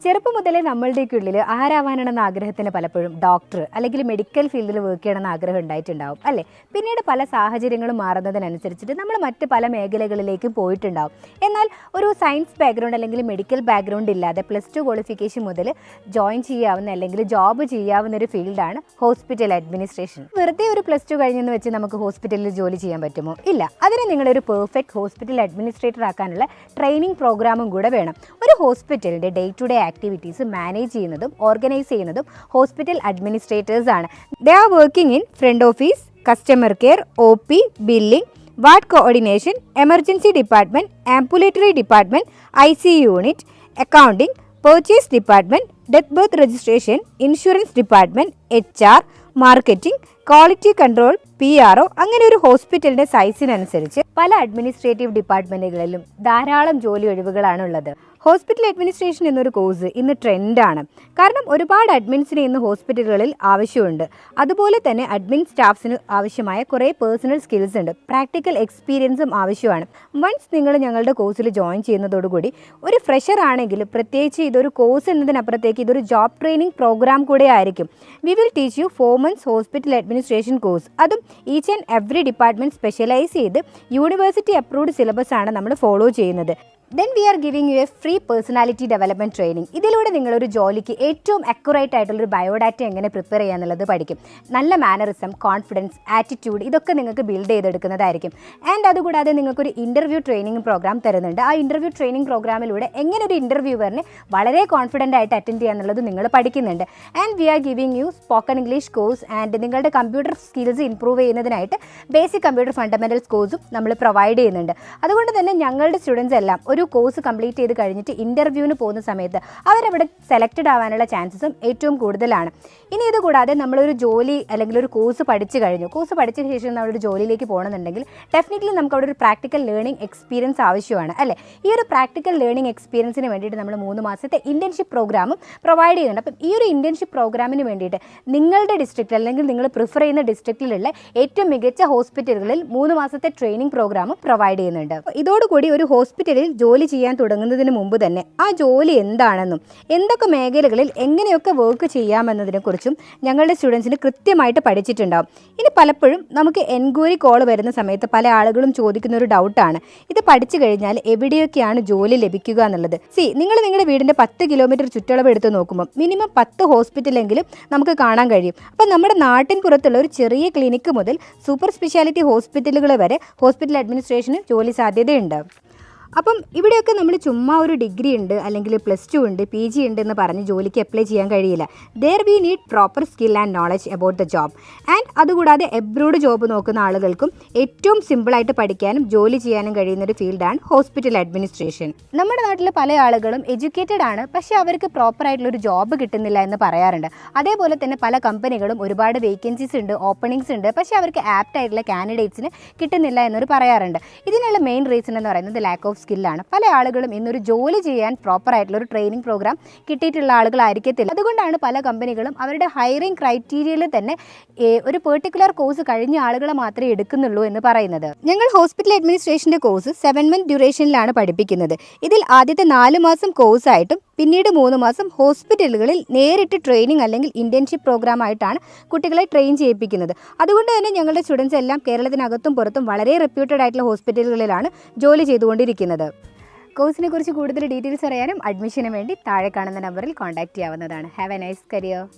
ചെറുപ്പം മുതലേ നമ്മളുടെയൊക്കെ ഉള്ളിൽ ആരാവാനാണെന്ന ആഗ്രഹത്തിന് പലപ്പോഴും ഡോക്ടർ അല്ലെങ്കിൽ മെഡിക്കൽ ഫീൽഡിൽ വർക്ക് ചെയ്യണമെന്ന് ആഗ്രഹം ഉണ്ടായിട്ടുണ്ടാവും അല്ലേ. പിന്നീട് പല സാഹചര്യങ്ങളും മാറുന്നതിനനുസരിച്ചിട്ട് നമ്മൾ മറ്റ് പല മേഖലകളിലേക്കും പോയിട്ടുണ്ടാവും. എന്നാൽ ഒരു സയൻസ് ബാക്ക്ഗ്രൗണ്ട് അല്ലെങ്കിൽ മെഡിക്കൽ ബാക്ക്ഗ്രൗണ്ട് ഇല്ലാതെ +2 ക്വാളിഫിക്കേഷൻ മുതൽ ജോയിൻ ചെയ്യാവുന്ന അല്ലെങ്കിൽ ജോബ് ചെയ്യാവുന്ന ഒരു ഫീൽഡാണ് ഹോസ്പിറ്റൽ അഡ്മിനിസ്ട്രേഷൻ. വെറുതെ ഒരു +2 കഴിഞ്ഞെന്ന് വെച്ച് നമുക്ക് ഹോസ്പിറ്റലിൽ ജോലി ചെയ്യാൻ പറ്റുമോ? ഇല്ല. അതിന് നിങ്ങളൊരു പെർഫെക്റ്റ് ഹോസ്പിറ്റൽ അഡ്മിനിസ്ട്രേറ്റർ ആക്കാനുള്ള ട്രെയിനിങ് പ്രോഗ്രാമും കൂടെ വേണം. ഒരു ഹോസ്പിറ്റലിൻ്റെ day to day activities manage ചെയ്യുന്നതും ഓർഗനൈസ് ചെയ്യുന്നതും ഹോസ്പിറ്റൽ അഡ്മിനിസ്ട്രേറ്റേഴ്സ് ആണ്. They are working in front office, customer care, OP, billing, ward coordination, emergency department, ambulatory department, ICU unit, accounting, purchase department, death birth registration, insurance department, HR, marketing, quality control, PRO. അങ്ങനെ ഒരു ഹോസ്പിറ്റലിൻ്റെ സൈസിനനുസരിച്ച് പല administrative ഡിപ്പാർട്ട്മെൻറ്റുകളിലും ധാരാളം ജോലി ഒഴിവുകളാണുള്ളത്. Hospital administration എന്നൊരു course ഇന്ന് ട്രെൻഡാണ്. കാരണം ഒരുപാട് അഡ്മിൻസിന് ഇന്ന് ഹോസ്പിറ്റലുകളിൽ ആവശ്യമുണ്ട്. അതുപോലെ തന്നെ അഡ്മിൻ സ്റ്റാഫ്സിന് ആവശ്യമായ കുറേ പേഴ്സണൽ സ്കിൽസ് ഉണ്ട്, പ്രാക്ടിക്കൽ എക്സ്പീരിയൻസും ആവശ്യമാണ്. വൺസ് നിങ്ങൾ ഞങ്ങളുടെ കോഴ്സിൽ ജോയിൻ ചെയ്യുന്നതോടുകൂടി ഒരു ഫ്രഷർ ആണെങ്കിൽ, പ്രത്യേകിച്ച് ഇതൊരു കോഴ്സ് എന്നതിനപ്പുറത്തേക്ക് ഇതൊരു ജോബ് ട്രെയിനിങ് പ്രോഗ്രാം കൂടെ ആയിരിക്കും. We will teach you 4 months hospital administration course. അതും each and every department specialise ചെയ്ത് യൂണിവേഴ്സിറ്റി അപ്രൂവ്ഡ് സിലബസ് ആണ് നമ്മൾ ഫോളോ ചെയ്യുന്നത്. Then we are giving you a free personality development training. ഇതിലൂടെ നിങ്ങളൊരു ജോലിക്ക് ഏറ്റവും അക്യുറേറ്റ് ആയിട്ടുള്ളൊരു ബയോഡാറ്റ എങ്ങനെ പ്രിപ്പയർ ചെയ്യുക എന്നുള്ളത് പഠിക്കും. നല്ല മാനറിസം, കോൺഫിഡൻസ്, ആറ്റിറ്റ്യൂഡ് ഇതൊക്കെ നിങ്ങൾക്ക് ബിൽഡ് ചെയ്തെടുക്കുന്നതായിരിക്കും. ആൻഡ് അതുകൂടാതെ നിങ്ങൾക്കൊരു ഇൻ്റർവ്യൂ ട്രെയിനിങ് പ്രോഗ്രാം തരുന്നുണ്ട്. ആ ഇൻ്റർവ്യൂ ട്രെയിനിങ് പ്രോഗ്രാമിലൂടെ എങ്ങനെ ഒരു ഇൻ്റർവ്യൂവറിന് വളരെ കോൺഫിഡൻ്റ് ആയിട്ട് അറ്റൻഡ് ചെയ്യുക എന്നുള്ളത് നിങ്ങൾ പഠിക്കുന്നുണ്ട്. And we are giving you spoken English course. And നിങ്ങളുടെ കമ്പ്യൂട്ടർ സ്കിൽസ് ഇംപ്രൂവ് ചെയ്യുന്നതിനായിട്ട് ബേസിക് കമ്പ്യൂട്ടർ ഫണ്ടമെൻ്റൽസ് കോഴ്സും നമ്മൾ പ്രൊവൈഡ് ചെയ്യുന്നുണ്ട്. അതുകൊണ്ട് തന്നെ ഞങ്ങളുടെ സ്റ്റുഡൻസ് എല്ലാം ഒരു കോഴ്സ് കംപ്ലീറ്റ് ചെയ്ത് കഴിഞ്ഞിട്ട് ഇൻ്റർവ്യൂവിന് പോകുന്ന സമയത്ത് അവരവിടെ സെലക്റ്റഡ് ആവാനുള്ള ചാൻസസും ഏറ്റവും കൂടുതലാണ്. ഇനി ഇത് കൂടാതെ നമ്മളൊരു ജോലി അല്ലെങ്കിൽ ഒരു കോഴ്സ് പഠിച്ചു കഴിഞ്ഞു, കോഴ്സ് പഠിച്ച ശേഷം നമ്മളൊരു ജോലിയിലേക്ക് പോകണമെന്നുണ്ടെങ്കിൽ ഡെഫിനറ്റ്ലി നമുക്ക് അവിടെ ഒരു പ്രാക്ടിക്കൽ ലേണിംഗ് എക്സ്പീരിയൻസ് ആവശ്യമാണ് അല്ലേ. ഈ ഒരു പ്രാക്ടിക്കൽ ലേണിംഗ് എക്സ്പീരിയൻസിന് വേണ്ടിയിട്ട് നമ്മൾ 3 മാസത്തെ ഇൻറ്റേൺഷിപ്പ് പ്രോഗ്രാമും പ്രൊവൈഡ് ചെയ്യുന്നുണ്ട്. അപ്പം ഈ ഒരു ഇൻറ്റേൺഷിപ്പ് പ്രോഗ്രാമിന് വേണ്ടിയിട്ട് നിങ്ങളുടെ ഡിസ്ട്രിക്റ്റിൽ അല്ലെങ്കിൽ നിങ്ങൾ പ്രിഫർ ചെയ്യുന്ന ഡിസ്ട്രിക്റ്റിലുള്ള ഏറ്റവും മികച്ച ഹോസ്പിറ്റലുകളിൽ 3 മാസത്തെ ട്രെയിനിങ് പ്രോഗ്രാമും പ്രൊവൈഡ് ചെയ്യുന്നുണ്ട്. ഇതോടുകൂടി ഒരു ഹോസ്പിറ്റലിൽ ജോലി ചെയ്യാൻ തുടങ്ങുന്നതിന് മുമ്പ് തന്നെ ആ ജോലി എന്താണെന്നും എന്തൊക്കെ മേഖലകളിൽ എങ്ങനെയൊക്കെ വർക്ക് ചെയ്യാമെന്നതിനെക്കുറിച്ചും ഞങ്ങളുടെ സ്റ്റുഡൻസിന് കൃത്യമായിട്ട് പഠിച്ചിട്ടുണ്ടാവും. ഇനി പലപ്പോഴും നമുക്ക് എൻക്വയറി കോൾ വരുന്ന സമയത്ത് പല ആളുകളും ചോദിക്കുന്ന ഒരു ഡൗട്ടാണ്, ഇത് പഠിച്ചു കഴിഞ്ഞാൽ എവിടെയൊക്കെയാണ് ജോലി ലഭിക്കുക എന്നുള്ളത്. നിങ്ങൾ നിങ്ങളുടെ വീടിൻ്റെ 10 കിലോമീറ്റർ ചുറ്റളവ് എടുത്ത് നോക്കുമ്പോൾ മിനിമം 10 ഹോസ്പിറ്റലെങ്കിലും നമുക്ക് കാണാൻ കഴിയും. അപ്പം നമ്മുടെ നാട്ടിൻ പുറത്തുള്ള ഒരു ചെറിയ ക്ലിനിക്ക് മുതൽ സൂപ്പർ സ്പെഷ്യാലിറ്റി ഹോസ്പിറ്റലുകൾ വരെ ഹോസ്പിറ്റൽ അഡ്മിനിസ്ട്രേഷന് ജോലി സാധ്യതയുണ്ട്. അപ്പം ഇവിടെയൊക്കെ നമ്മൾ ചുമ്മാ ഒരു ഡിഗ്രി ഉണ്ട് അല്ലെങ്കിൽ +2 ഉണ്ട്, PG ഉണ്ട് എന്ന് പറഞ്ഞ് ജോലിക്ക് അപ്ലൈ ചെയ്യാൻ കഴിയില്ല. There we need proper skill and knowledge about the job. And അതുകൂടാതെ എബ്രോഡ് ജോബ് നോക്കുന്ന ആളുകൾക്കും ഏറ്റവും സിമ്പിളായിട്ട് പഠിക്കാനും ജോലി ചെയ്യാനും കഴിയുന്ന ഒരു ഫീൽഡാണ് ഹോസ്പിറ്റൽ അഡ്മിനിസ്ട്രേഷൻ. നമ്മുടെ നാട്ടിൽ പല ആളുകളും എഡ്യൂക്കേറ്റഡ് ആണ്, പക്ഷേ അവർക്ക് പ്രോപ്പറായിട്ടുള്ളൊരു ജോബ് കിട്ടുന്നില്ല എന്ന് പറയാറുണ്ട്. അതേപോലെ തന്നെ പല കമ്പനികളും ഒരുപാട് വേക്കൻസീസ് ഉണ്ട്, ഓപ്പണിങ്സ് ഉണ്ട്, പക്ഷേ അവർക്ക് ആപ്റ്റ് ആയിട്ടുള്ള കാൻഡിഡേറ്റ്സിന് കിട്ടുന്നില്ല എന്നൊരു പറയാറുണ്ട്. ഇതിനുള്ള മെയിൻ റീസൺ എന്ന് പറയുന്നത് ലാക്ക് ഓഫ് സ്കില്ലാണ്. പല ആളുകളും ഇന്നൊരു ജോലി ചെയ്യാൻ പ്രോപ്പർ ആയിട്ടുള്ള ഒരു ട്രെയിനിങ് പ്രോഗ്രാം കിട്ടിയിട്ടുള്ള ആളുകളായിരിക്കത്തില്ല. അതുകൊണ്ടാണ് പല കമ്പനികളും അവരുടെ ഹയറിംഗ് ക്രൈറ്റീരിയയിൽ തന്നെ ഒരു പെർട്ടിക്കുലർ കോഴ്സ് കഴിഞ്ഞ ആളുകളെ മാത്രമേ എടുക്കുന്നുള്ളൂ എന്ന് പറയുന്നത്. ഞങ്ങൾ ഹോസ്പിറ്റൽ അഡ്മിനിസ്ട്രേഷൻ്റെ കോഴ്സ് 7 month ഡ്യൂറേഷനിലാണ് പഠിപ്പിക്കുന്നത്. ഇതിൽ ആദ്യത്തെ 4 മാസം കോഴ്സായിട്ടും പിന്നീട് 3 മാസം ഹോസ്പിറ്റലുകളിൽ നേരിട്ട് ട്രെയിനിങ് അല്ലെങ്കിൽ ഇൻറ്റേൺഷിപ്പ് പ്രോഗ്രാം ആയിട്ടാണ് കുട്ടികളെ ട്രെയിൻ ചെയ്യിപ്പിക്കുന്നത്. അതുകൊണ്ട് തന്നെ ഞങ്ങളുടെ സ്റ്റുഡൻസ് എല്ലാം കേരളത്തിനകത്തും പുറത്തും വളരെ റെപ്യൂട്ടഡ് ആയിട്ടുള്ള ഹോസ്പിറ്റലുകളിലാണ് ജോലി ചെയ്തുകൊണ്ടിരിക്കുന്നത്. കോഴ്സിനെ കുറിച്ച് കൂടുതൽ ഡീറ്റെയിൽസ് അറിയാനും അഡ്മിഷന് വേണ്ടി താഴെ കാണുന്ന നമ്പറിൽ കോൺടാക്റ്റ് ചെയ്യാവുന്നതാണ്. Have A nice career.